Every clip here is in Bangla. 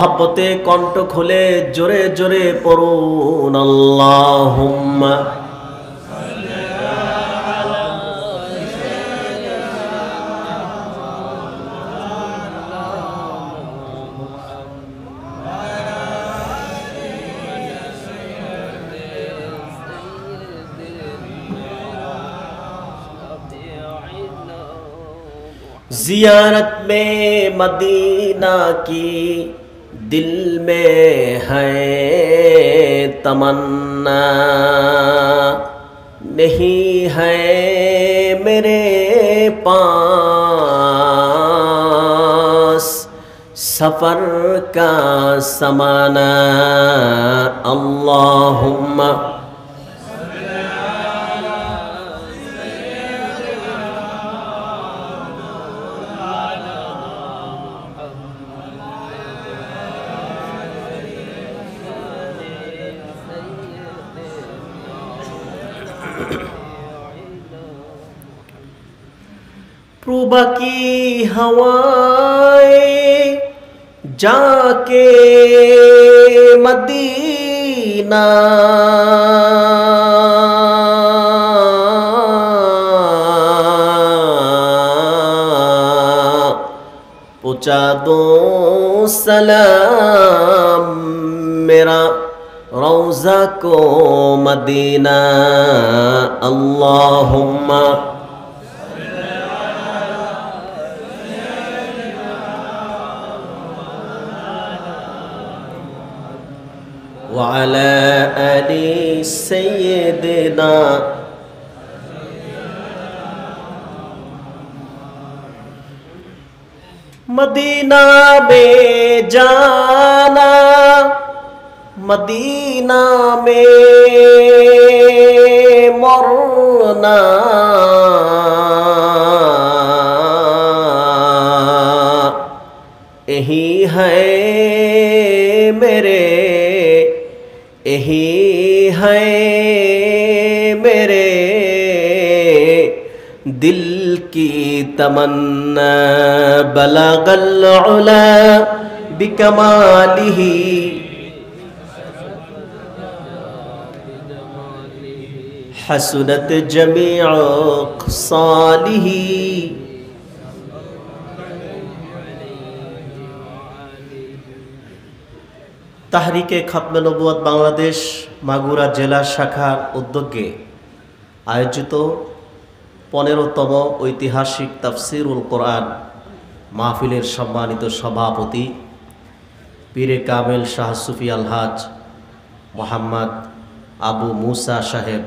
মহব্বতে কণ্ঠ খুলে জোরে জোরে পড়ুন আল্লাহুম্মা। जियारत में मदीना की दिल में है तमन्ना, नहीं है मेरे पास सफर का समाना। अल्लाहुम्मा रूबा की हवाएं जाके मदीना, पहुँचा दो सलाम मेरा रौज़ा को मदीना। अल्लाहुम्मा वअला आलि सय्यिदिना। मदीना में जाना, मदीना में मरना, यही है मेरे, यही है मेरे दिल की तमन्ना। बलगल उला बिकमालिही, हसनत जमीअ ख़सालिही। তাহরিকে খতমে নবুয়ত বাংলাদেশ মাগুরা জেলা শাখার উদ্যোগে আয়োজিত 15তম ঐতিহাসিক তাফসিরুল কোরআন মাহফিলের সম্মানিত সভাপতি পীরে কামেল শাহ সুফি আলহাজ মোহাম্মদ আবু মুসা সাহেব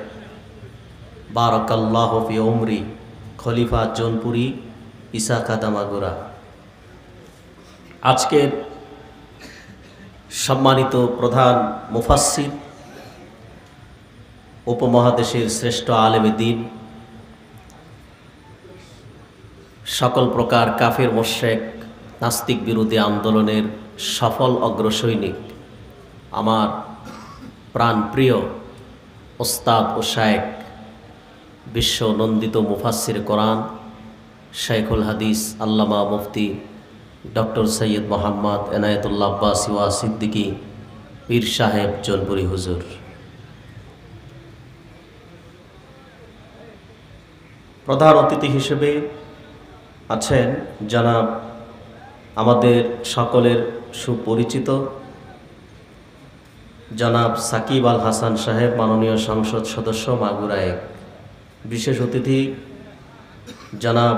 বারাকাল্লাহু ফি উমরি, খলিফা জৌনপুরি, ইসাখাদা মাগুরা। আজকের সম্মানিত প্রধান মুফাসসির, উপমহাদেশের শ্রেষ্ঠ আলেমে দ্বীন, সকল প্রকার কাফের মুশরিক নাস্তিক বিরোধী আন্দোলনের সফল অগ্রসৈনিক, আমার প্রাণপ্রিয় ওস্তাদ ও শায়েখ, বিশ্ব নন্দিত মুফাসসির কোরআন, শাইখুল হাদিস আল্লামা মুফতি ডক্টর সৈয়দ মোহাম্মদ এনায়েতুল্লাহ আব্বাসী ওয়া সিদ্দিকী পীর সাহেব জৌনপুরি হুজুর, প্রধান অতিথি হিসেবে আছেন জনাব আমাদের সকলের সুপরিচিত জনাব সাকিব আল হাসান সাহেব, মাননীয় সংসদ সদস্য মাগুরা এক। বিশেষ অতিথি জনাব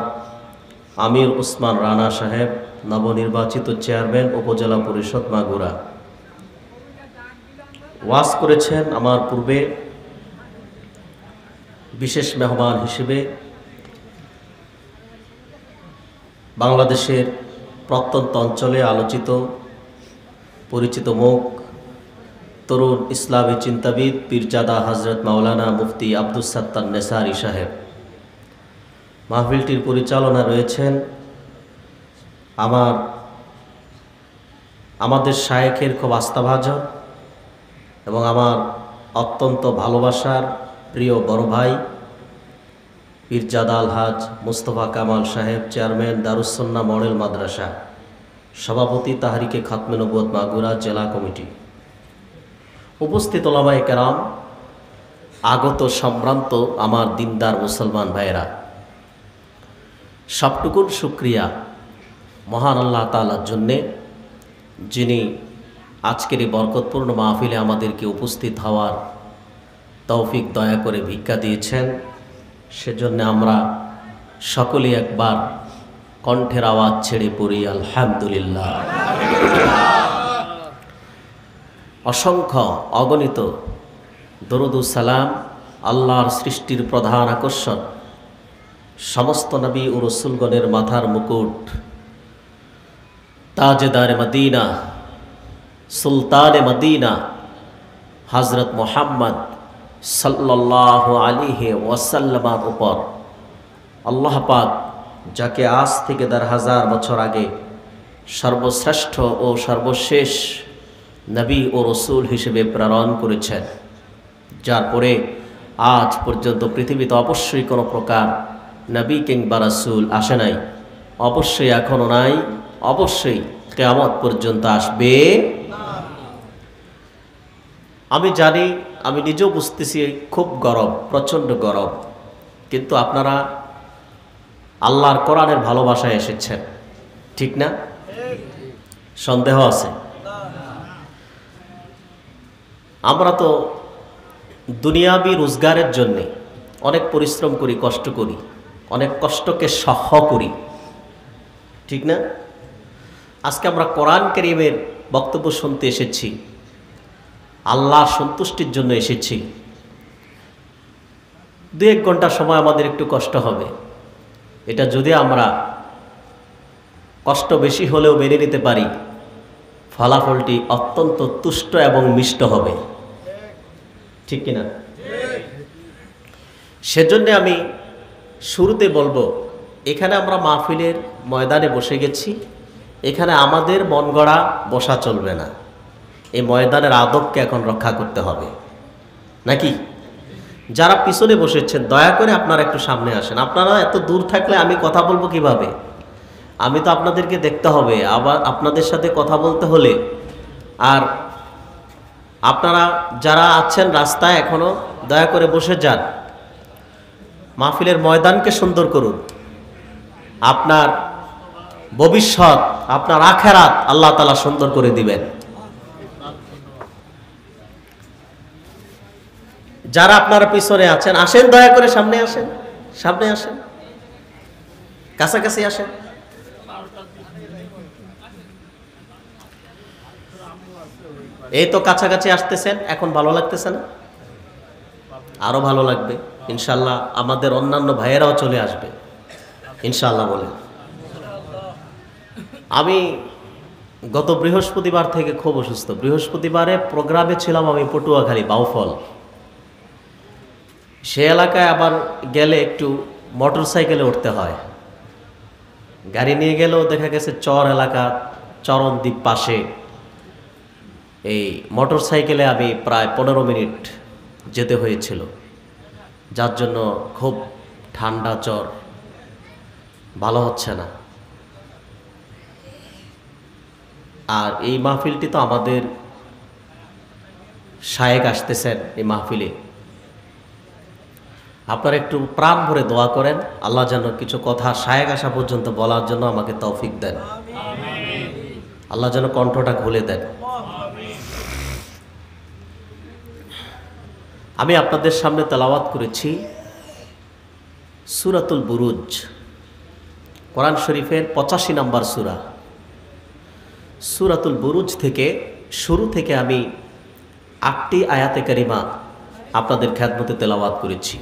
আমির ওসমান রানা সাহেব, নবনির্বাচিত চেয়ারম্যান উপজেলা পরিষদ মাগুরা। ওয়াজ করেছেন আমার পূর্বে বিশেষ মেহমান হিসেবে বাংলাদেশের প্রত্যন্ত অঞ্চলে আলোচিত পরিচিত মুখ, তরুণ ইসলামী চিন্তাবিদ পীরজাদা হযরত মাওলানা মুফতি আব্দুস সাত্তার নেসারি সাহেব। মাহফিলটির পরিচালনা রয়েছেন আমাদের শায়েখের খুব আস্থাভাজন এবং আমার অত্যন্ত ভালোবাসার প্রিয় বড় ভাই পীরজাদা আলহাজ মুস্তফা কামাল সাহেব, চেয়ারম্যান দারুস সুন্নাহ মডেল মাদ্রাসা। সভাপতি তাহরিকে খাতমে নবুয়ত মাগুরা জেলা কমিটি, উপস্থিত ওলামায়ে কেরাম, আগত সম্ভ্রান্ত আমার দিনদার মুসলমান ভাইয়েরা, সবটুকুন শুকরিয়া মহান আল্লাহ তাআলার জন্যে, যিনি আজকের এই বরকতপূর্ণ মাহফিলে আমাদেরকে উপস্থিত হওয়ার তৌফিক দয়া করে ভিক্ষা দিয়েছেন। সেজন্য আমরা সকলেই একবার কণ্ঠের আওয়াজ ছেড়ে পড়ি আলহামদুলিল্লাহ। অসংখ্য অগণিত দরুদ ও সালাম আল্লাহর সৃষ্টির প্রধান আকর্ষণ, সমস্ত নবী ও রসুলগণের মাথার মুকুট, তাজদার মদিনা, সুলতানে মদিনা, হযরত মুহাম্মদ সাল্লাল্লাহু আলাইহি ওয়াসাল্লামের উপর আল্লাহ পাক যাকে আজ থেকে ১০০০ বছর আগে সর্বশ্রেষ্ঠ ও সর্বশেষ নবী ও রসুল হিসেবে প্রেরণ করেছেন, যার পরে আজ পর্যন্ত পৃথিবীতে অবশ্যই কোনো প্রকার নবী কিংবা রাসূল আসে নাই, অবশ্যই এখনও নাই, অবশ্যই কিয়ামত পর্যন্ত আসবে। আমি জানি, আমি নিজেও বুঝতেছি খুব গরম, প্রচণ্ড গরম, কিন্তু আপনারা আল্লাহর কোরআনের ভালোবাসায় এসেছেন, ঠিক না? সন্দেহ আছে? আমরা তো দুনিয়াবি রোজগারের জন্যে অনেক পরিশ্রম করি, কষ্ট করি, অনেক কষ্টকে সহ্য করি, ঠিক না? আজকে আমরা কোরআন কারীমের বক্তব্য শুনতে এসেছি, আল্লাহর সন্তুষ্টির জন্য এসেছি। ২-১ ঘন্টা সময় আমাদের একটু কষ্ট হবে, এটা যদি আমরা কষ্ট বেশি হলেও মেনে নিতে পারি, ফলাফলটি অত্যন্ত তুষ্ট এবং মিষ্ট হবে, ঠিক কিনা? সেজন্য আমি শুরুতে বলবো, এখানে আমরা মাহফিলের ময়দানে বসে গেছি, এখানে আমাদের মন গড়া বসা চলবে না, এই ময়দানের আদবকে এখন রক্ষা করতে হবে, নাকি? যারা পিছনে বসেছেন দয়া করে আপনারা একটু সামনে আসেন। আপনারা এত দূর থাকলে আমি কথা বলবো কিভাবে? আমি তো আপনাদেরকে দেখতে হবে, আবার আপনাদের সাথে কথা বলতে হলে। আর আপনারা যারা আছেন রাস্তায় এখনো, দয়া করে বসে যান, মাহফিলের ময়দানকে সুন্দর করুন। আপনার ভবিষ্যৎ, আপনার আখিরাত আল্লাহ তাআলা সুন্দর করে দিবেন। যারা আপনারা পিছনে আছেন, আসেন, দয়া করে সামনে আসেন, সামনে আসেন, কাছাকাছি আসেন। এই তো কাছাকাছি আসতেছেন, এখন ভালো লাগতেছে না? আরো ভালো লাগবে ইনশাআল্লাহ। আমাদের অন্যান্য ভাইয়েরাও চলে আসবে ইনশাআল্লাহ বলে। আমি গত বৃহস্পতিবার থেকে খুব অসুস্থ। বৃহস্পতিবারে প্রোগ্রামে ছিলাম আমি পটুয়াখালী বাউফল। সে এলাকায় আবার গেলে একটু মোটর সাইকেলে উঠতে হয়, গাড়ি নিয়ে গেলেও দেখা গেছে চর এলাকা, চরণদ্বীপ পাশে। এই মোটর সাইকেলে আমি প্রায় 15 মিনিট যেতে হয়েছিল, যার জন্য খুব ঠান্ডা জ্বর, ভালো হচ্ছে না। আর এই মাহফিলটি তো আমাদের শায়েখ আসতেছেন এই মাহফিলে, আপনারা একটু প্রাণ ভরে দোয়া করেন, আল্লাহ যেন কিছু কথা শায়েখ আসা পর্যন্ত বলার জন্য আমাকে তৌফিক দেন, আল্লাহ যেন কণ্ঠটা খুলে দেন। আমি আপনাদের সামনে তেলাওয়াত করেছি সূরাতুল বুরুজ, কোরআন শরীফের 85 নম্বর সূরা। সূরাতুল বুরুজ থেকে শুরু থেকে আমি 8টি আয়াতে কারিমা আপনাদের খেদমতে তেলাওয়াত করেছি।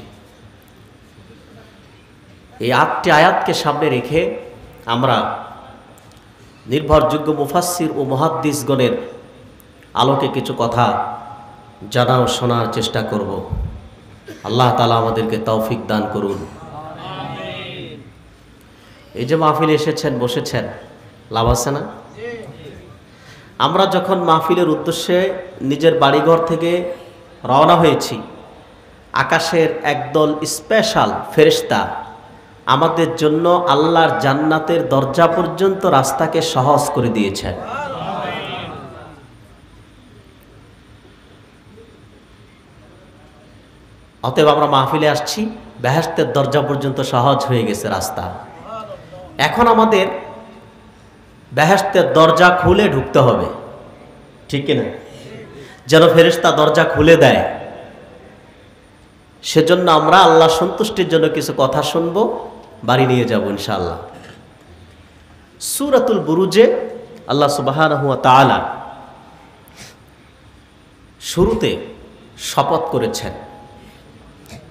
এই 8টি আয়াতকে সামনে রেখে আমরা নির্ভরযোগ্য মুফাসসির ও মুহাদ্দিসগণের আলোকে কিছু কথা জানা ও শোনার চেষ্টা করব। আল্লাহ তাআলা আমাদেরকে তৌফিক দান করুন। এই যে মাহফিলে এসেছেন, বসেছেন, লাভ আছে না? আমরা যখন মাহফিলের উদ্দেশ্যে নিজের বাড়িঘর থেকে রওনা হয়েছি, আকাশের একদল স্পেশাল ফেরেশতা আমাদের জন্য আল্লাহর জান্নাতের দরজা পর্যন্ত রাস্তাকে সহজ করে দিয়েছেন। অতএব আমরা মাহফিলে আসছি, বেহেশতের দরজা পর্যন্ত সহজ হয়ে গেছে রাস্তা। এখন আমাদের বেহেশতের দরজা খুলে ঢুকতে হবে, ঠিক কিনা? যেন ফেরেশতা দরজা খুলে দেয়। সেজন্য আমরা আল্লাহ সন্তুষ্টির জন্য কিছু কথা শুনবো, বাড়ি নিয়ে যাব ইনশাআল্লাহ। সূরাতুল বুরুজে আল্লাহ সুবহানাহু ওয়া তাআলা শুরুতে শপথ করেছেন,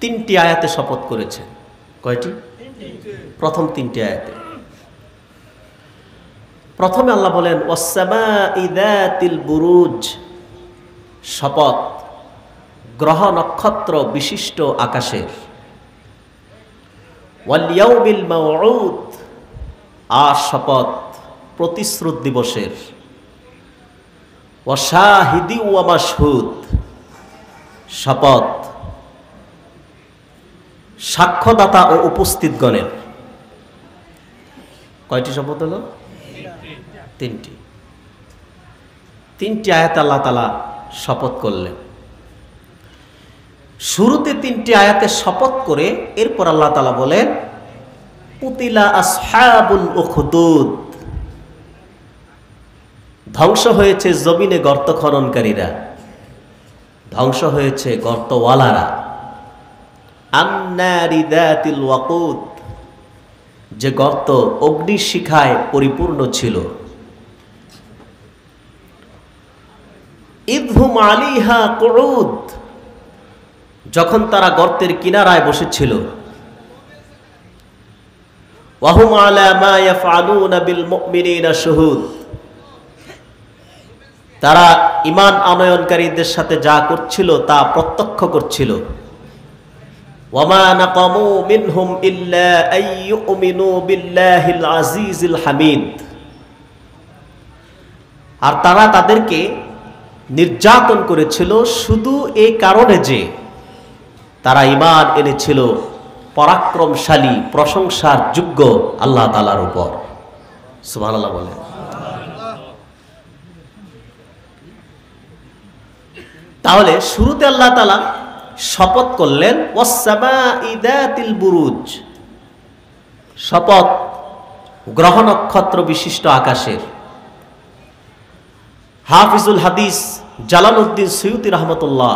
3টি আয়াতে শপথ করেছেন। কয়টি? প্রথম 3টি আয়াতে। প্রথমে আল্লাহ বলেন ওয়াস-সামাই যাতিল বুরুজ, শপথ গ্রহ নক্ষত্র বিশিষ্ট আকাশের। ওয়াল ইয়াউমিল মাউউদ, আর শপথ প্রতিশ্রুত দিবসের। ওয়া শাহিদি ওয়া মাশহুদ, শপথ সাক্ষ্যদাতা ও উপস্থিতগণের। কয়টি শপথ হলো? 3টি আয়াত আল্লাহ তাআলা শপথ করলেন। শুরুতে 3টি আয়াতে শপথ করে এরপর আল্লাহ তাআলা বলেন কুতিলা আসহাবুল উখদুদ, ধ্বংস হয়েছে জমিনে গর্ত খননকারীরা, ধ্বংস হয়েছে গর্তওয়ালারা। আন্নারি যাতিল ওয়াকুদ, যে গর্ত অগ্নিশিখায় পরিপূর্ণ ছিল। ইদহুম আলিহা কুউদ, যখন তারা গর্তের কিনারায় বসেছিল। ওয়াহুম আলা মা ইয়াফআলুনা বিল মুমিনিনা শুহুদ, তারা ঈমান আনয়নকারীদের সাথে যা করছিল তা প্রত্যক্ষ করছিল। ওয়ামা নাকামু মিনহুম ইল্লা আইয়ুমিনু বিল্লাহিল আজিজিল হামিদ, আর তারা তাদেরকে নির্যাতন করেছিল শুধু এই কারণে যে তারা ঈমান এনেছিল পরাক্রমশালী প্রশংসার যোগ্য আল্লাহ তাআলার উপর। সুবহানাল্লাহ বলে। তাহলে শুরুতে আল্লাহ তাআলা শপথ করলেন ওয়াস-সামাই যাতিল বুরুজ, শপথ গ্রহ নক্ষত্র বিশিষ্ট আকাশের। হাফিজুল হাদিস জালালউদ্দিন সুয়ুতি রাহমাতুল্লাহ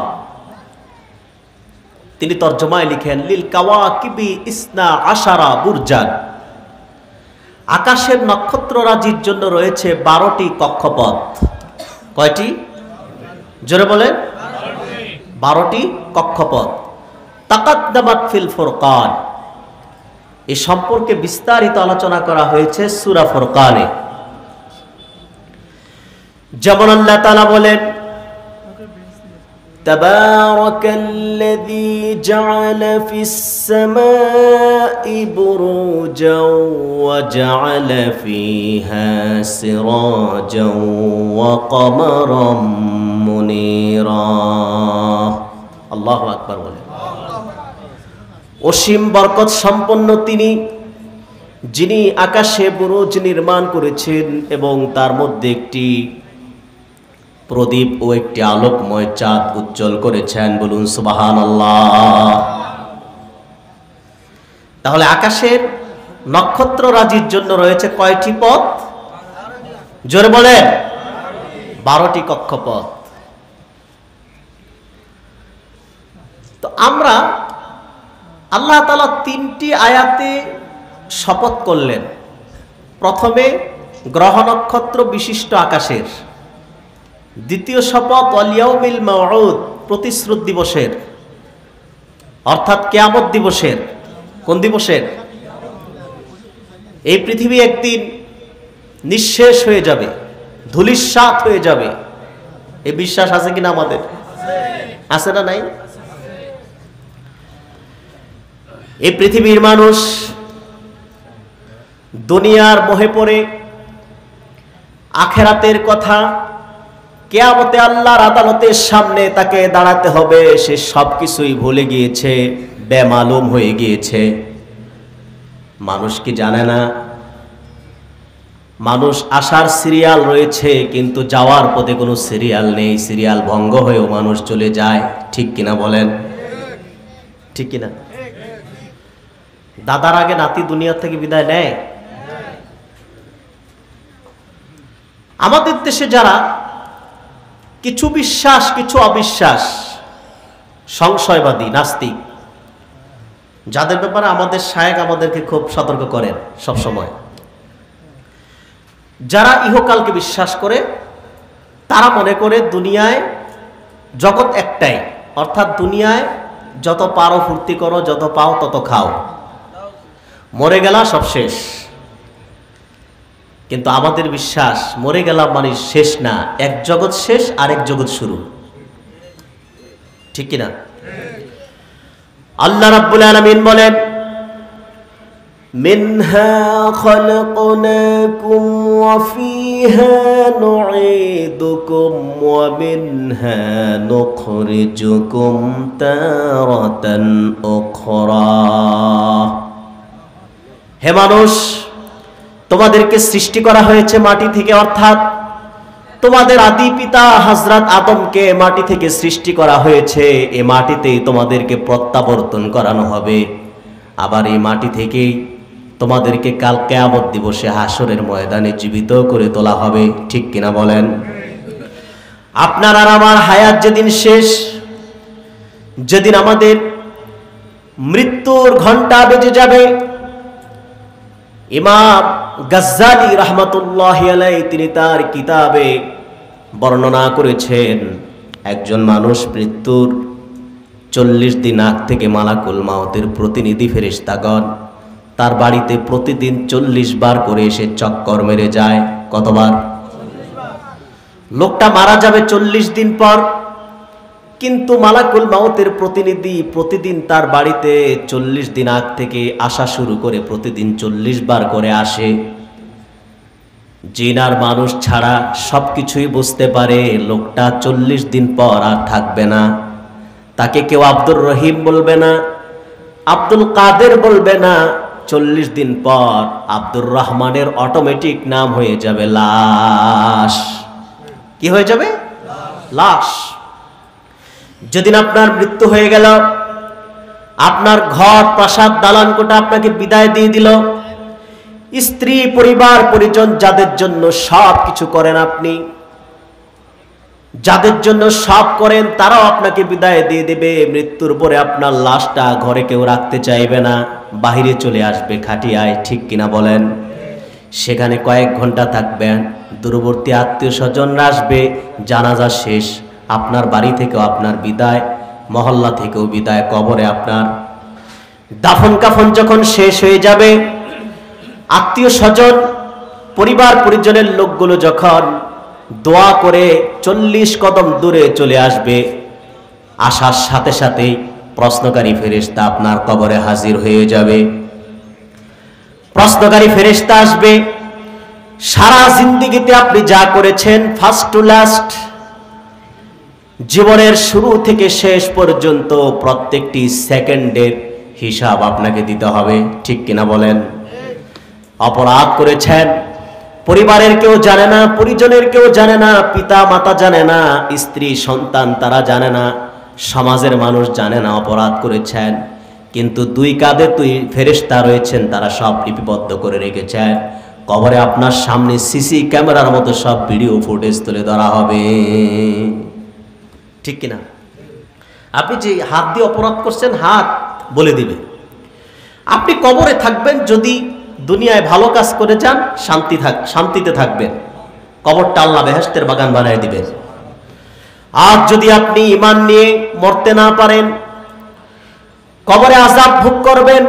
তিনি তরজমায় লিখেন লিল কাওয়াকিবি ইসনা আশারা বুরজান, আকাশের নক্ষত্ররাজির জন্য রয়েছে 12টি কক্ষপথ। কয়টি? জোরে বলেন। 12টি কক্ষপথ। তাকাদ্দামাত ফিল ফুরকান, এই সম্পর্কে বিস্তারিত আলোচনা করা হয়েছে সূরা ফুরকানে। যেমন আল্লাহ তাআলা বলেন তাবারাকাল্লাযী জাআলা ফিস সামাই বুরুজাও ওয়া জাআলা ফীহা সিরাজাও ওয়া কমারাম মুনীরা। আল্লাহু আকবার বলেন। অসীম বরকত সম্পন্ন তিনি, যিনি আকাশে বুরুজ নির্মাণ করেছেন এবং তার মধ্যে একটি প্রদীপ ও একটি আলোকময় চাঁদ উজ্জ্বল করেছেন। বলুন সুবহানাল্লাহ। তাহলে আকাশের নক্ষত্র রাজির জন্য রয়েছে কয়টি পথ? জোরে বলেন। 12টি কক্ষপথ। তো আমরা আল্লাহ তাআলা 3টি আয়াতে শপথ করলেন। প্রথমে গ্রহ নক্ষত্র বিশিষ্ট আকাশের, দ্বিতীয় শপথ ওয়াল ইয়াউমিল মাউউদ, প্রতিশ্রুত দিবসের, অর্থাৎ কিয়ামত দিবসের। কোন দিবসের? এই পৃথিবী একদিন নিঃশেষ হয়ে যাবে, ধূলিসাৎ হয়ে যাবে। এই বিশ্বাস আছে কিনা আমাদের? আছে না নাই? এই পৃথিবীর মানুষ দুনিয়ার মোহে পড়ে আখিরাতের কথা, কিয়ামতে আল্লাহর আদালতের সামনে তাকে দাঁড়াতে হবে, সে সবকিছুই ভুলে গিয়েছে, বেমালুম হয়ে গিয়েছে। মানুষ কি জানে না মানুষ আসার সিরিয়াল রয়েছে, কিন্তু যাওয়ার পথে কোনো সিরিয়াল নেই। সিরিয়াল ভঙ্গ হয়েও মানুষ চলে যায়, ঠিক কিনা বলেন? ঠিক কিনা? দাদার আগে নাতি দুনিয়া থেকে বিদায় নেয়। আমাদের দেশে যারা কিছু বিশ্বাস কিছু অবিশ্বাস, সংশয়বাদী, নাস্তিক, যাদের ব্যাপারে আমাদের শায়েখ আমাদেরকে খুব সতর্ক করেন সব সময়, যারা ইহকালকে বিশ্বাস করে, তারা মনে করে দুনিয়ায় জগৎ একটাই, অর্থাৎ দুনিয়ায় যত পারো ফুর্তি করো, যত পাও তত খাও, মরে গেলা সব শেষ। কিন্তু আমাদের বিশ্বাস মরে গেলাম মানে শেষ না, এক জগৎ শেষ আরেক জগৎ শুরু, ঠিক কিনা? আল্লাহ রাব্বুল আলামিন বলেন, মিনহা খালাকনাকুম ওয়া ফিহা নুঈদুকুম ওয়া মিনহা নুখরিজুকুম তারাতান উখরা। হে মানুষ, তোমাদেরকে সৃষ্টি করা হয়েছে মাটি থেকে, অর্থাৎ তোমাদের আদি পিতা হযরত আদমকে মাটি থেকে সৃষ্টি করা হয়েছে। এই মাটিতেই তোমাদেরকে প্রত্যাবর্তন করানো হবে। আবার এই মাটি থেকেই তোমাদেরকে কাল কিয়ামত দিবসে হাসরের ময়দানে জীবিত করে তোলা হবে, ঠিক কিনা বলেন? আপনার আর আমার হায়াত যেদিন শেষ, যেদিন আমাদের মৃত্যুর ঘন্টা বেজে যাবে, ইমাম গাজ্জালি রাহমাতুল্লাহি আলাইহি তিনি তার কিতাবে বর্ণনা করেছেন, একজন মানুষ মৃত্যুর 40 দিন আগ থেকে মালাকুল মাউতের প্রতিনিধি ফেরেশতাগণ তার বাড়িতে প্রতিদিন 40 বার করে এসে চক্কর মেরে যায়। কতবার? লোকটা মারা যাবে 40 দিন পর, কিন্তু মালাকুল মাউতের প্রতিনিধি প্রতিদিন তার বাড়িতে 40 দিন আগ থেকে আসা শুরু করে প্রতিদিন 40 বার করে আসে। জিন আর মানুষ ছাড়া সবকিছুই বুঝতে পারে লোকটা 40 দিন পর আর থাকবে না। তাকে কেউ আব্দুর রহিম বলবে না, আব্দুল কাদের বলবে না। 40 দিন পর আব্দুর রহমানের অটোমেটিক নাম হয়ে যাবে লাশ। কি হয়ে যাবে? লাশ। যেদিন আপনার মৃত্যু হয়ে গেল, আপনার ঘর প্রাসাদ দালান কোটা আপনাকে বিদায় দিয়ে দিল, স্ত্রী পরিবার পরিজন যাদের জন্য সব কিছু করেন আপনি, যাদের জন্য সব করেন তারাও আপনাকে বিদায় দিয়ে দেবে। মৃত্যুর পরে আপনার লাশটা ঘরে কেউ রাখতে চাইবে না, বাহিরে চলে আসবে খাটিয়ায়, ঠিক কিনা বলেন? সেখানে কয়েক ঘন্টা থাকবেন, দূরবর্তী আত্মীয় স্বজনরা আসবে, জানাজা শেষ, আপনার বাড়ি থেকেও আপনার বিদায়, মহল্লা থেকেও বিদায়, কবরে আপনার দাফন কাফন যখন শেষ হয়ে যাবে, আত্মীয় স্বজন পরিবার পরিজনের লোকগুলো যখন দোয়া করে 40 কদম দূরে চলে আসবে, আসার সাথে সাথেই প্রশ্নকারী ফেরেশতা আপনার কবরে হাজির হয়ে যাবে। প্রশ্নকারী ফেরেশতা আসবে, সারা জিন্দেগিতে আপনি যা করেছেন ফার্স্ট টু লাস্ট, জীবনের শুরু থেকে শেষ পর্যন্ত প্রত্যেকটি সেকেন্ডের হিসাব আপনাকে দিতে হবে, ঠিক কিনা বলেন? অপরাধ করেছেন, পরিবারের কেউ জানে না, পরিজনের কেউ জানে না, পিতা মাতা জানে না, স্ত্রী সন্তান তারা জানে না, সমাজের মানুষ জানে না অপরাধ করেছেন, কিন্তু দুই কাঁধে দুই ফেরেশতা রয়েছেন, তারা সব লিপিবদ্ধ করে রেখেছেন। কবরে আপনার সামনে সিসি ক্যামেরার মতো সব ভিডিও ফুটেজ তুলে ধরা হবে, ঠিক কিনা? আপনি যে হাত দিয়ে অপরাধ করছেন, হাত বলে দিবে। আপনি কবরে থাকবেন, যদি দুনিয়ায় ভালো কাজ করে যান শান্তিতে থাকবেন, কবরটা আল্লাহ বেহেশতের বাগান বানায় দিবেন। আর যদি আপনি ঈমান নিয়ে মরতে না পারেন, কবরে আযাব ভোগ করবেন।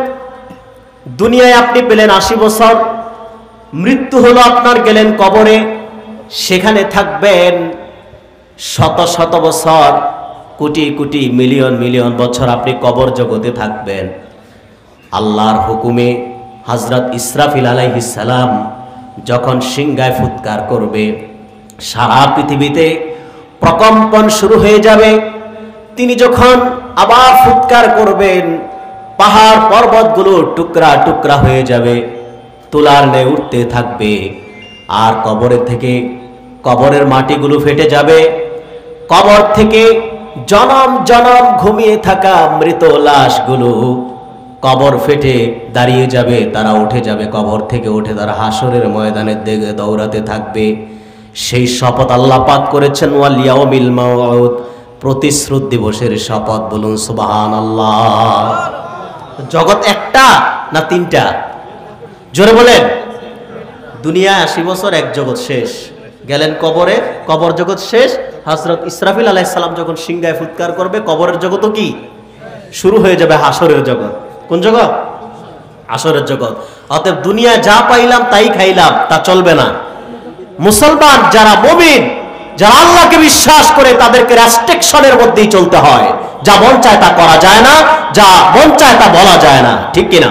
দুনিয়ায় আপনি পেলেন 80 বছর, মৃত্যু হলো আপনার, গেলেন কবরে, সেখানে থাকবেন শত শত বছর, কোটি কোটি মিলিয়ন মিলিয়ন বছর আপনি কবর জগতে থাকবেন। আল্লাহর হুকুমে হযরত ইসরাফিল আলাইহিস সালাম যখন সিংহায় ফুৎকার করবে, সারা পৃথিবীতে প্রকম্পন শুরু হয়ে যাবে। তিনি যখন আবার ফুৎকার করবেন, পাহাড় পর্বতগুলো টুকরা টুকরা হয়ে যাবে, তুলার ন্যায় উঠতে থাকবে। আর কবরের মাটিগুলো ফেটে যাবে। কবর থেকে জনম জনম ঘুমিয়ে থাকা মৃত লাশগুলো কবর ফেটে দাঁড়িয়ে যাবে, তারা উঠে যাবে। কবর থেকে উঠে তারা হাসরের ময়দানের দিকে দৌড়াতে থাকবে। সেই শপথ আল্লাহ পাক করেছেন, ওয়াল ইয়াউমিল মাউউদ, প্রতিশ্রুত দিবসের শপথ। বলুন সুবহানাল্লাহ। জগৎ একটা না তিনটা? জোরে বলেন। দুনিয়া ৮০ বছর, এক জগৎ শেষ। গেলেন কবরে, কবর জগৎ শেষ। হযরত ইসরাফিল আলাইহিস সালাম যখন সিংহায় ফুৎকার করবে, কবরের জগৎও কি শুরু হয়ে যাবে? হাসরের জগৎ। কোন জগৎ? হাসরের জগৎ। অতএব দুনিয়া যা পাইলাম তাই খাইলাম, তা চলবে না। মুসলমান যারা মুমিন, যারা আল্লাহকে বিশ্বাস করে, তাদেরকে রেস্ট্রিকশনের মধ্যেই চলতে হয়। যা মন চায় তা করা যায় না, যা মন চায় তা বলা যায় না। ঠিক কিনা?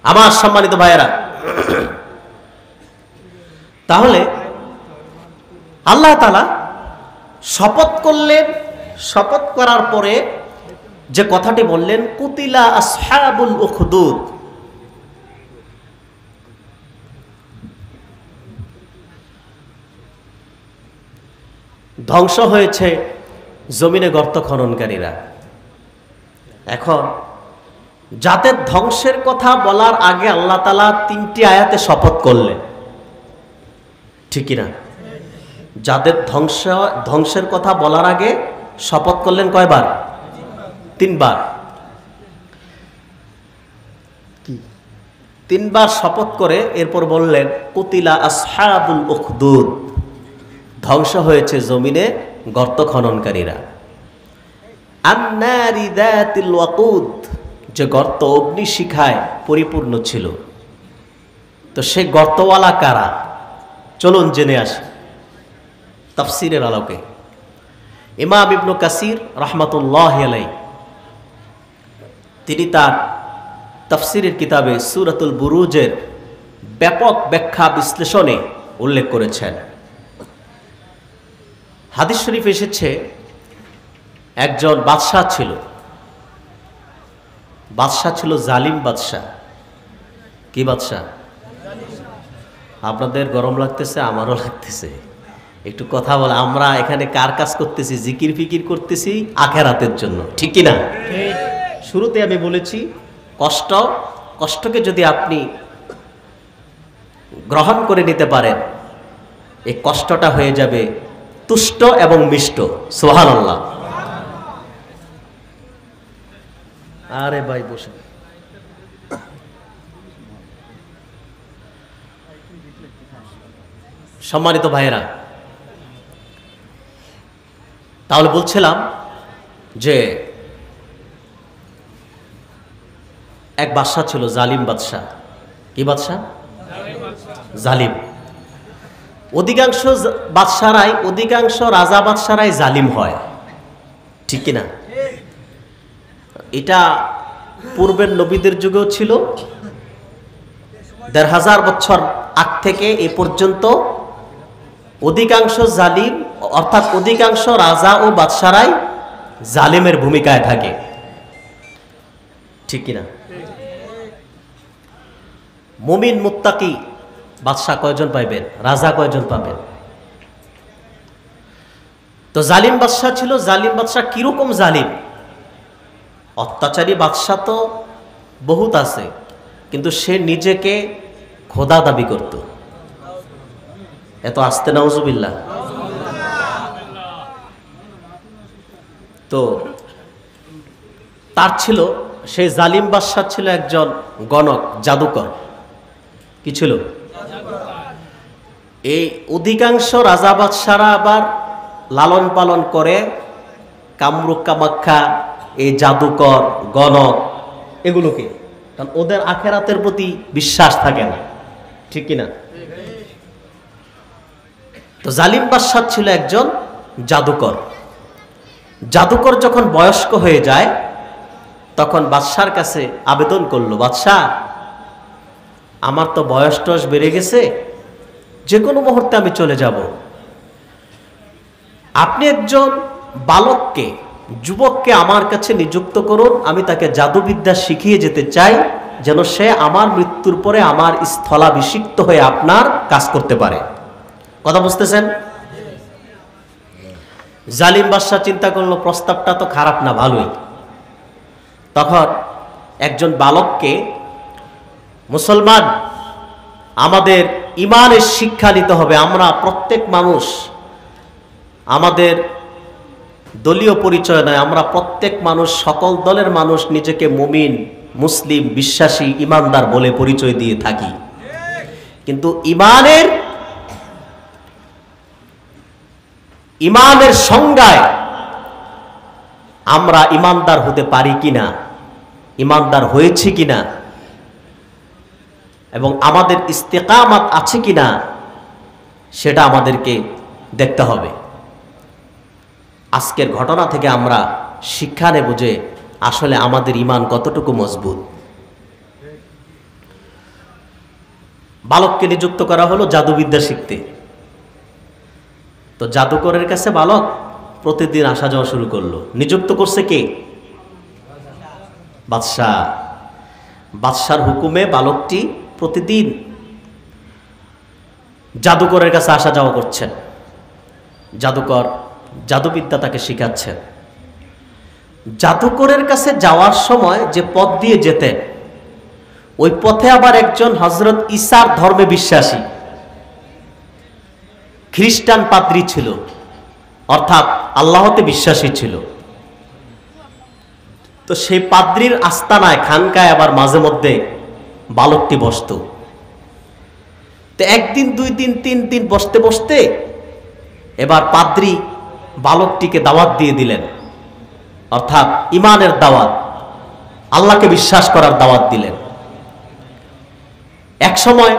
আমার সম্মানিত ভাইয়েরা, তাহলে আল্লাহ তাআলা শপথ করলেন। শপথ করার পরে যে কথাটি বললেন, কুতিলা আসহাবুল উখদুদ, ধ্বংস হয়েছে জমিনে গর্ত খননকারীরা। এখন যাদের ধ্বংসের কথা বলার আগে আল্লাহ তাআলা ৩টি আয়াতে শপথ করলেন, ঠিক না? যাদের ধ্বংসের কথা বলার আগে শপথ করলেন কয়বার? ৩ বার। ৩ বার শপথ করে এরপর বললেন, কুতিলা আসহাবুল উখদুদ, ধ্বংস হয়েছে জমিনে গর্ত খননকারীরা। আন্নারি যাতিল ওয়াকুদ, যে গর্ত অগ্নিশিখায় পরিপূর্ণ ছিল। তো সে গর্তওয়ালা কারা? চলুন জেনে আসি তাফসীরের আলোকে। ইমাম ইবনে কাসির রাহমাতুল্লাহি আলাইহি তিনি তার তাফসীরের কিতাবে সূরাতুল বুরুজের ব্যাপক ব্যাখ্যা বিশ্লেষণে উল্লেখ করেছেন। হাদিস শরীফ এসেছে, একজন বাদশাহ ছিল। বাদশাহ ছিল জালিম বাদশাহ। কি বাদশাহ? আপনাদের গরম লাগতেছে, আমারও লাগতেছে। একটু কথা বলে, আমরা এখানে কার কাজ করতেছি? জিকির ফিকির করতেছি আখিরাতের জন্য, ঠিক কি না? শুরুতে আমি বলেছি, কষ্টকে যদি আপনি গ্রহণ করে নিতে পারেন, এই কষ্টটা হয়ে যাবে তুষ্ট এবং মিষ্ট। সুবহানাল্লাহ। আরে ভাই বসে। সম্মানিত ভাইয়েরা, তাহলে বলছিলাম যে এক বাদশা ছিল, জালিম বাদশা। কি বাদশা? জালিম। অধিকাংশ বাদশারাই, অধিকাংশ রাজা বাদশারাই জালিম হয়, ঠিক কিনা? এটা পূর্বের নবীদের যুগেও ছিল। ১৫০০ বছর আগ থেকে এ পর্যন্ত অধিকাংশ জালিম, অর্থাৎ অধিকাংশ রাজা ও বাদশারাই জালিমের ভূমিকায় থাকে, ঠিক কিনা? মুমিন মুত্তাকি বাদশা কয়জন পাইবেন? রাজা কয়জন পাবেন? তো জালিম বাদশা ছিল। জালিম বাদশা কিরকম জালিম? অত্যাচারী বাদশা তো বহুত আছে, কিন্তু সে নিজেকে খোদা দাবি করত। এত আস্তে নাউজুবিল্লাহ। তো তার ছিল, সেই জালিম বাদশা ছিল একজন গণক, জাদুকর। কি ছিল? এই অধিকাংশ রাজা বাদশারা আবার লালন পালন করে কামরূপ কামাখ্যা, এই জাদুকর, গণক এগুলোকে, কারণ ওদের আখেরাতের প্রতি বিশ্বাস থাকে না, ঠিক কিনা? তো জালিম বাদশা ছিল একজন জাদুকর। জাদুকর যখন বয়স্ক হয়ে যায়, তখন বাদশার কাছে আবেদন করলো, বাদশাহ, আমার তো বয়স টয়স বেড়ে গেছে, যে কোনো মুহূর্তে আমি চলে যাব। আপনি একজন বালককে, যুবককে আমার কাছে নিযুক্ত করুন, আমি তাকে জাদুবিদ্যা শিখিয়ে যেতে চাই, যেন সে আমার মৃত্যুর পরে আমার স্থলাভিষিক্ত হয়ে আপনার কাজ করতে পারে। কথা বুঝতেছেন? জালিম বাদশা চিন্তা করলো প্রস্তাবটা তো খারাপ না, ভালোই। তখন একজন বালককে, মুসলমান আমাদের ইমানের শিক্ষা নিতে হবে। আমরা প্রত্যেক মানুষ, আমাদের দলীয় পরিচয় নয়, আমরা প্রত্যেক মানুষ, সকল দলের মানুষ নিজেকে মুমিন, মুসলিম, বিশ্বাসী, ইমানদার বলে পরিচয় দিয়ে থাকি। কিন্তু ইমানের সংজ্ঞায় আমরা ইমানদার হতে পারি কিনা, ইমানদার হয়েছি কিনা, এবং আমাদের ইস্তেকামাত আছে কিনা, সেটা আমাদেরকে দেখতে হবে। আজকের ঘটনা থেকে আমরা শিক্ষা নেব যে আসলে আমাদের ঈমান কতটুকু মজবুত। বালককে নিযুক্ত করা হলো জাদুবিদ্যা শিখতে। তো জাদুকরের কাছে বালক প্রতিদিন আসা যাওয়া শুরু করলো। নিযুক্ত করছে কে? বাদশাহ। বাদশার হুকুমে বালকটি প্রতিদিন জাদুকরের কাছে আসা যাওয়া করছেন। জাদুকর জাদুবিদ্যা তাকে শিখাচ্ছেন। জাদুকরের কাছে যাওয়ার সময় যে পথ দিয়ে যেতেন, ওই পথে আবার একজন হযরত ঈসার ধর্মে বিশ্বাসী খ্রিস্টান পাদ্রী ছিল, অর্থাৎ আল্লাহতে বিশ্বাসী ছিল। তো সেই পাদ্রীর আস্তানায়, খানকায় আবার মাঝে মধ্যে বালকটি বসত। তো একদিন, দুই দিন, তিন দিন বসতে বসতে এবার পাদ্রী বালকটিকে দাওয়াত দিয়ে দিলেন, অর্থাৎ ইমানের দাওয়াত, আল্লাহকে বিশ্বাস করার দাওয়াত দিলেন। এক সময়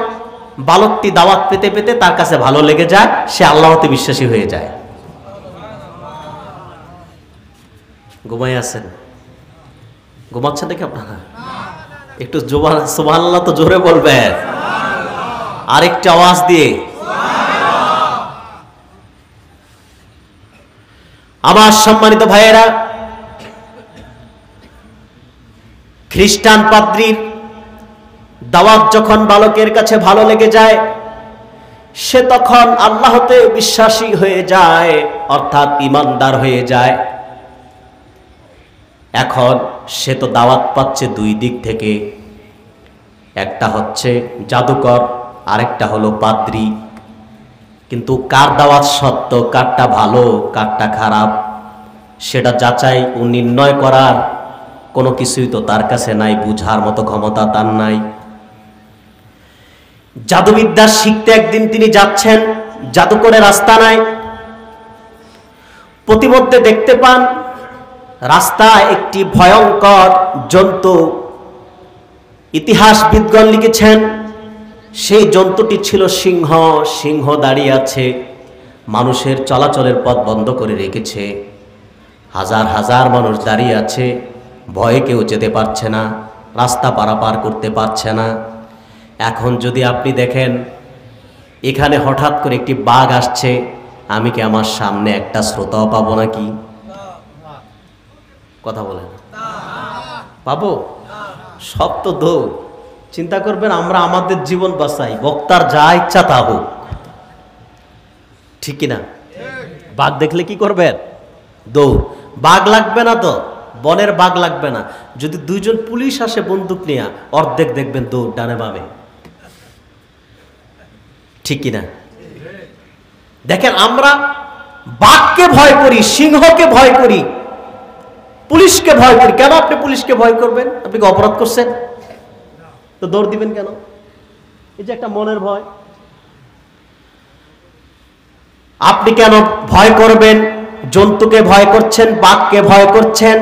বালকটি দাওয়াত পেতে পেতে তার কাছে ভালো লেগে যায়, সে আল্লাহতে বিশ্বাসী হয়ে যায়। ঘুমাই আছেন? ঘুমাচ্ছেন নাকি আপনারা? একটু সুবহানাল্লাহ তো জোরে বলবেন, আরেকটা আওয়াজ দিয়ে। আমার সম্মানিত ভাইয়েরা, খ্রিস্টান পাদ্রীর দাওয়াত যখন বালকের কাছে ভালো লেগে যায়, সে তখন আল্লাহতে বিশ্বাসী হয়ে যায়, অর্থাৎ ইমানদার হয়ে যায়। এখন সে তো দাওয়াত পাচ্ছে দুই দিক থেকে, একটা হচ্ছে জাদুকর, আরেকটা হলো পাদ্রী। কিন্তু কার দাওয়াত সত্য, কারটা ভালো, কারটা খারাপ, সেটা যাচাই ও নির্ণয় করার কোনো কিছুই তো তার কাছে নাই, বুঝার মতো ক্ষমতা তার নাই। জাদুবিদ্যা শিখতে একদিন তিনি যাচ্ছেন জাদুকরের আস্তানায়। প্রতিমধ্যে দেখতে পান রাস্তায় একটি ভয়ঙ্কর জন্তু। ইতিহাসবিদগণ লিখেছেন সেই জন্তুটি ছিল সিংহ। সিংহ দাঁড়িয়ে আছে, মানুষের চলাচলের পথ বন্ধ করে রেখেছে। হাজার হাজার মানুষ দাঁড়িয়ে আছে, ভয়ে কেউ যেতে পারছে না, রাস্তা পারাপার করতে পারছে না। এখন যদি আপনি দেখেন এখানে হঠাৎ করে একটি বাঘ আসছে, আমি কি আমার সামনে একটা শ্রোতাও পাবো নাকি? কথা বলেন, পাবো? সব তো দৌড়। চিন্তা করবেন আমরা আমাদের জীবন বাঁচাই, বক্তার যা ইচ্ছা তা হোক, ঠিক কিনা? বাঘ দেখলে কি করবেন? দৌড়। বাঘ লাগবে না তো, বনের বাঘ লাগবে না, যদি দুইজন পুলিশ আসে বন্দুক নিয়ে, অর্ধেক দেখবেন দৌড়, ডানে বামে, ঠিক কিনা? দেখেন আমরা বাঘকে ভয় করি, সিংহকে ভয় করি, পুলিশকে ভয় করি। কেন আপনি পুলিশকে ভয় করবেন? আপনি কি অপরাধ করছেন? তো দৌড় দিবেন কেন? এই যে একটা মনের ভয়। আপনি কেন ভয় করবেন? জন্তুকে ভয় করছেন, বাঘকে ভয় করছেন,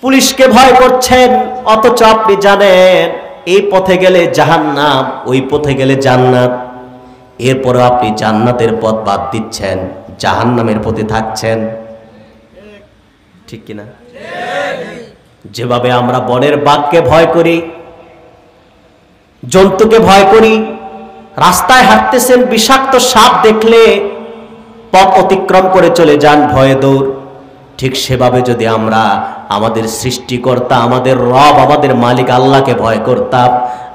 পুলিশকে ভয় করছেন, অথচ আপনি জানেন এই পথে গেলে জাহান্নাম, ওই পথে গেলে জান্নাত। এরপরে আপনি জান্নাতের পথ বাদ দিচ্ছেন, জাহান্নামের পথে থাকছেন, ঠিক কিনা? যেভাবে আমরা বনের বাঘকে ভয় করি, জন্তুকে ভয় করি, রাস্তায় হাঁটতেছেন বিষাক্ত সাপ দেখলে পথ অতিক্রম করে চলে যান ভয়ে দৌড়। ঠিক সেভাবে যদি আমরা আমাদের সৃষ্টিকর্তা, আমাদের রব, আমাদের মালিক আল্লাহকে ভয় করতাম,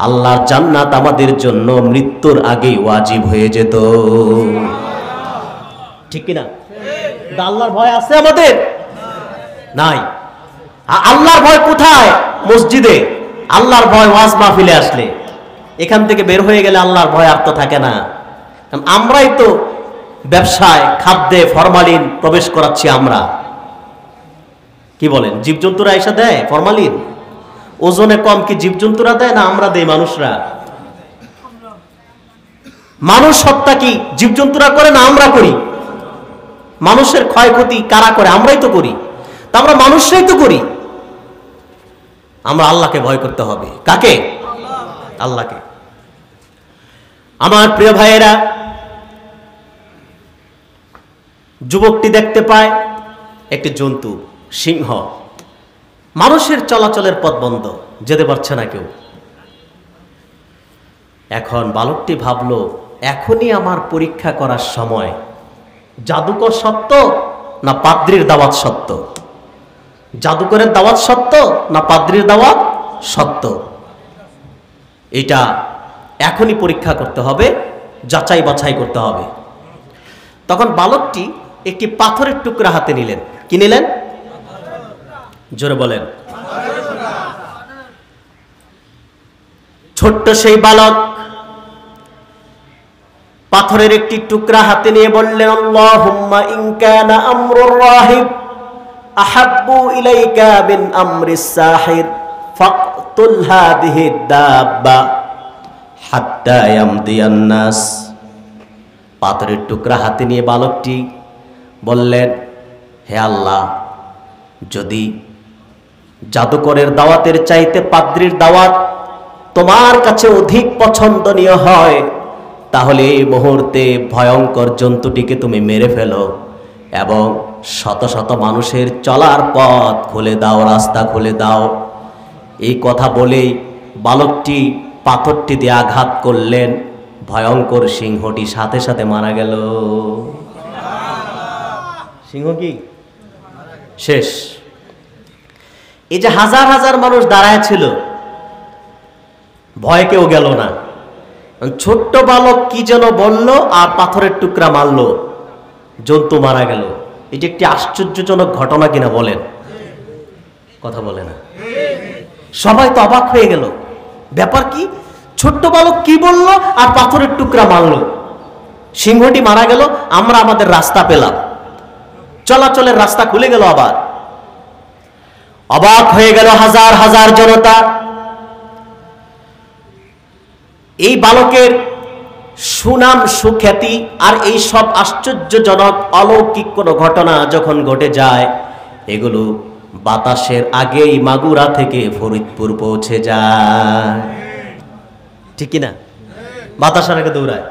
আল্লাহর জান্নাত আমাদের জন্য মৃত্যুর আগেই ওয়াজিব হয়ে যেত। ঠিক কিনা? আল্লাহর ভয় আছে আমাদের? নাই। আল্লাহর ভয় কোথায়? মসজিদে। আল্লাহর ভয় ওয়াজ মাহফিলে আসলে। এখান থেকে বের হয়ে গেলে আল্লাহর ভয় আর তো থাকে না। আমরাই তো ব্যবসায়, খাদ্যে ফরমালিন প্রবেশ করাচ্ছি আমরা। কি বলেন? জীবজন্তুরা এসে দেয় ফরমালিন? ওজনে কম কি জীবজন্তুরা দেয় না আমরা দেই মানুষরা? মানুষ হত্যা কি জীবজন্তুরা করে না আমরা করি? মানুষের ক্ষয়ক্ষতি কারা করে? আমরাই তো করি। তা আমরা মানুষরাই তো করি। আমরা আল্লাহকে ভয় করতে হবে। কাকে? আল্লাহকে। আমার প্রিয় ভাইয়েরা, যুবকটি দেখতে পায় একটি জন্তু, সিংহ। মানুষের চলাচলের পথ বন্ধ, যেতে পারছে না কেউ। এখন বালকটি ভাবলো, এখনই আমার পরীক্ষা করার সময়। জাদুকর সত্য না পাদ্রির দাওয়াত সত্য? জাদুকরের দাওয়াত সত্য না পাদ্রির দাওয়াত সত্য? এটা এখনই পরীক্ষা করতে হবে, যাচাই বাছাই করতে হবে। তখন বালকটি একটি পাথরের টুকরা হাতে নিলেন। কি নিলেন? জোরে বলেন। ছোট্ট সেই বালক পাথরের একটি টুকরা হাতে নিয়ে বললেন, আল্লাহুম্মা ইন কানা আমরুর রাহিব আহাব্বু ইলাইকা মিন আমরিস সাহির ফাকতুল হাদিহি দাব্বা হাত্তা ইয়ামদিয়ান নাস। পাথরের টুকরা হাতে নিয়ে বালকটি বললেন, হে আল্লাহ, যদি জাদুকরের দাওয়াতের চাইতে পাদ্রির দাওয়াত তোমার কাছে অধিক পছন্দনীয় হয়, তাহলে এই মুহূর্তে ভয়ঙ্কর জন্তুটিকে তুমি মেরে ফেলো এবং শত শত মানুষের চলার পথ খুলে দাও, রাস্তা খুলে দাও। এই কথা বলেই বালকটি পাথরটি দিয়ে আঘাত করলেন। ভয়ঙ্কর সিংহটি সাথে সাথে মারা গেল। সিংহ কি শেষ? এই যে হাজার হাজার মানুষ দাঁড়ায় ছিল, ভয় কেউ গেল না। ছোট্ট বালক কি যেন বলল আর পাথরের টুকরা মারল, জন্তু মারা গেল। এটি একটি আশ্চর্যজনক ঘটনা কিনা বলেন? কথা বলে না। সবাই তো অবাক হয়ে গেল, ব্যাপার কি? ছোট্ট বালক কি বলল আর পাথরের টুকরা মারল, সিংহটি মারা গেল, আমরা আমাদের রাস্তা পেলাম, চলাচলের রাস্তা খুলে গেল। আবার অবাক হয়ে গেল হাজার হাজার জনতা। এই বালকের সুনাম, সুখ্যাতি আর এই সব আশ্চর্যজনক অলৌকিক কোনো ঘটনা যখন ঘটে যায়, এগুলো বাতাসের আগেই মাগুরা থেকে ফরিদপুর পৌঁছে যায়। ঠিক কিনা? বাতাসের আগে দৌড়ায়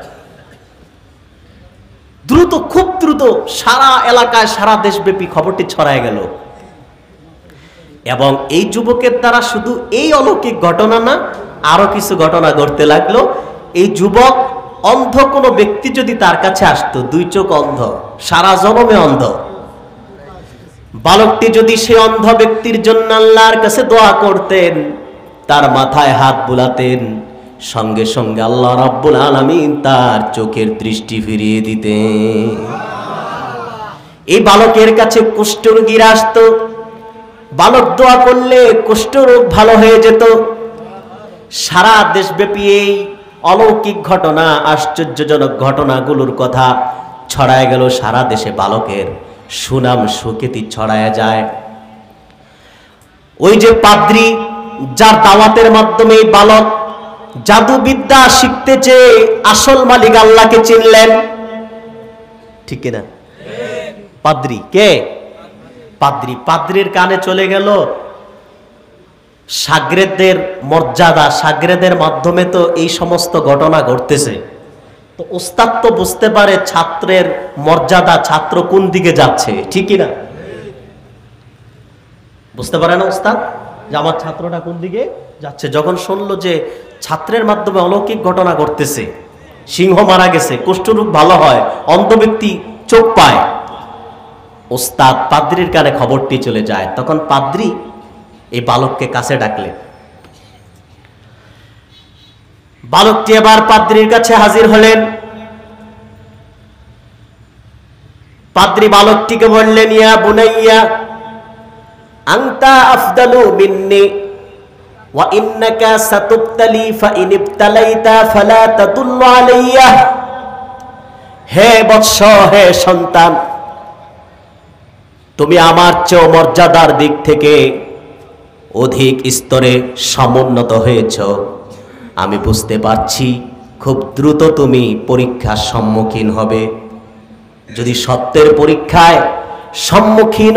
দ্রুত, খুব দ্রুত সারা এলাকায়, সারা দেশব্যাপী খবরটি ছড়ায় গেল। এবং এই যুবকের দ্বারা শুধু এই অলৌকিক ঘটনা না, আরো কিছু ঘটনা ঘটতে লাগলো। এই যুবক অন্ধ কোনো ব্যক্তি যদি তার কাছে আসতো, দুই চোখ অন্ধ, সারা জনমে অন্ধ, বালকটি যদি সে অন্ধ ব্যক্তির জন্য আল্লাহর কাছে দোয়া করতেন, তার মাথায় হাত বুলাতেন, সঙ্গে সঙ্গে আল্লাহ রাব্বুল আলামিন তার চোখের দৃষ্টি ফিরিয়ে দিতেন। এই বালকের কাছে কুষ্ঠরোগীরা আসতো, বালক দোয়া করলে কুষ্ঠরোগ ভালো হয়ে যেত। সারা দেশব্যাপী এই অলৌকিক ঘটনা, আশ্চর্যজনক ঘটনাগুলোর কথা ছড়ায় গেল সারা দেশে। বালকের সুনাম, সুখ্যাতি ছড়ায় যায়। ওই যে পাদ্রী, যার দাওয়াতের মাধ্যমে এই বালক জাদুবিদ্যা শিখতে চেয়ে আসল মালিক আল্লাহকে চিনলেন। ঠিক কিনা? পাদ্রী কে? পাদ্রী। পাদ্রীর কানে চলে গেল শাগরেদদের মর্যাদা, শাগরেদের মাধ্যমে তো এই সমস্ত ঘটনা ঘটতেছে। তো ওস্তাদ তো বুঝতে পারে ছাত্রের মর্যাদা, ছাত্র কোন দিকে যাচ্ছে। ঠিক কিনা? বুঝতে পারে না ওস্তাদ যে আমার ছাত্রটা কোন দিকে যাচ্ছে? যখন শুনলো যে ছাত্রের মাধ্যমে অলৌকিক ঘটনা ঘটতেছে, সিংহ মারা গেছে, কুষ্ঠরোগ ভালো হয়, অন্ধ ব্যক্তি চোখ পায়, ওস্তাদ পাদ্রির কানে খবরটি চলে যায়। তখন পাদ্রি এই বালককে কাছে ডাকলেন। বালকটি এবার পাদ্রির কাছে হাজির হলেন। পাদ্রি বালকটিকে বললেন, ইয়া বুনাইয়া আনতা আফদালু মিন্নি ওয়া ইন্নাকা সাতুবতালি ফা ইন ইবতালাইতা ফালা তাদুল্লু আলাইয়া। হে বৎস, হে সন্তান, তুমি আমার চেয়ে মর্যাদার দিক থেকে অধিক স্তরে সমুন্নত হয়েছ। আমি বুঝতে পারছি খুব দ্রুত তুমি পরীক্ষার সম্মুখীন হবে। যদি সত্যের পরীক্ষায় সম্মুখীন